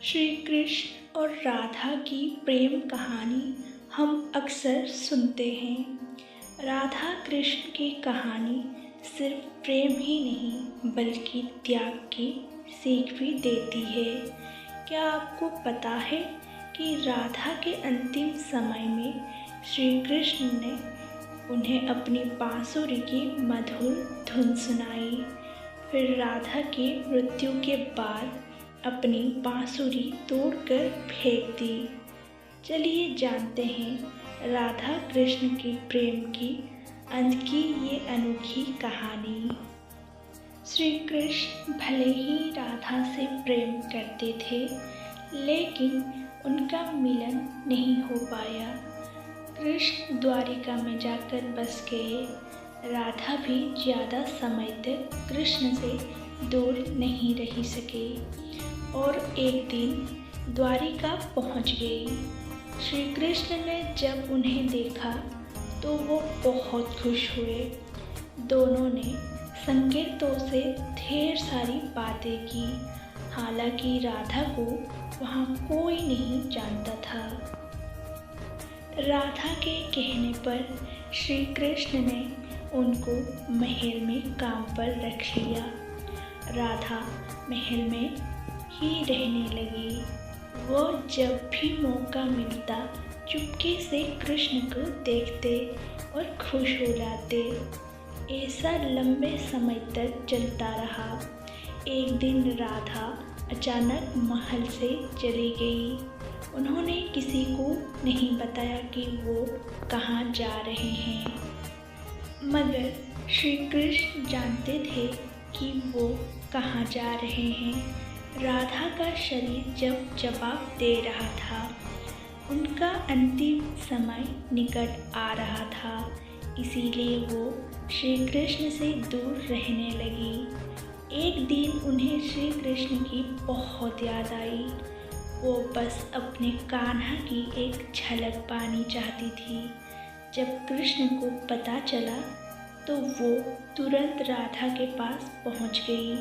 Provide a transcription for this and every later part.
श्री कृष्ण और राधा की प्रेम कहानी हम अक्सर सुनते हैं। राधा कृष्ण की कहानी सिर्फ प्रेम ही नहीं बल्कि त्याग की सीख भी देती है। क्या आपको पता है कि राधा के अंतिम समय में श्री कृष्ण ने उन्हें अपनी बांसुरी की मधुर धुन सुनाई। फिर राधा की मृत्यु के बाद अपनी बांसुरी तोड़कर फेंक दी। चलिए जानते हैं राधा कृष्ण की प्रेम की अंत की ये अनोखी कहानी। श्री कृष्ण भले ही राधा से प्रेम करते थे, लेकिन उनका मिलन नहीं हो पाया। कृष्ण द्वारिका में जाकर बस गए। राधा भी ज़्यादा समय तक कृष्ण से दूर नहीं रह सके और एक दिन द्वारिका पहुंच गई। श्री कृष्ण ने जब उन्हें देखा तो वो बहुत खुश हुए। दोनों ने संकेतों से ढेर सारी बातें की। हालांकि राधा को वहाँ कोई नहीं जानता था। राधा के कहने पर श्री कृष्ण ने उनको महल में काम पर रख लिया। राधा महल में ही रहने लगी। वो जब भी मौका मिलता चुपके से कृष्ण को देखते और खुश हो जाते। ऐसा लंबे समय तक चलता रहा। एक दिन राधा अचानक महल से चली गई। उन्होंने किसी को नहीं बताया कि वो कहाँ जा रहे हैं, मगर श्री कृष्ण जानते थे कि वो कहाँ जा रहे हैं। राधा का शरीर जब जवाब दे रहा था, उनका अंतिम समय निकट आ रहा था, इसीलिए वो श्री कृष्ण से दूर रहने लगी। एक दिन उन्हें श्री कृष्ण की बहुत याद आई। वो बस अपने कान्हा की एक झलक पानी चाहती थी। जब कृष्ण को पता चला तो वो तुरंत राधा के पास पहुंच गई।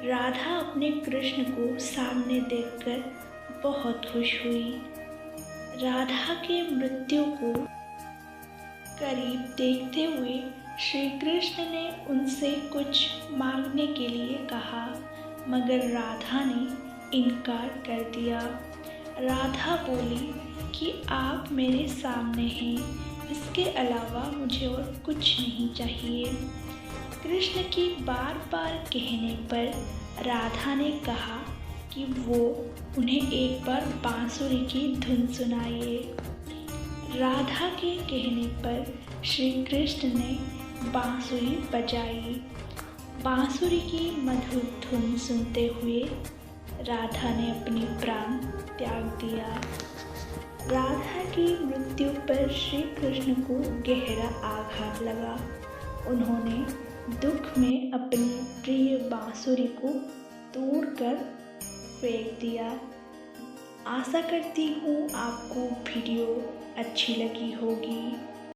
राधा अपने कृष्ण को सामने देखकर बहुत खुश हुई। राधा के मृत्यु को करीब देखते हुए श्री कृष्ण ने उनसे कुछ मांगने के लिए कहा, मगर राधा ने इनकार कर दिया। राधा बोली कि आप मेरे सामने हैं, इसके अलावा मुझे और कुछ नहीं चाहिए। कृष्ण की बार बार कहने पर राधा ने कहा कि वो उन्हें एक बार बांसुरी की धुन सुनाइए। राधा के कहने पर श्री कृष्ण ने बांसुरी बजाई। बांसुरी की मधुर धुन सुनते हुए राधा ने अपनी प्राण त्याग दिया। राधा की मृत्यु पर श्री कृष्ण को गहरा आघात लगा। उन्होंने दुख में अपनी प्रिय बांसुरी को तोड़कर फेंक दिया। आशा करती हूँ आपको वीडियो अच्छी लगी होगी।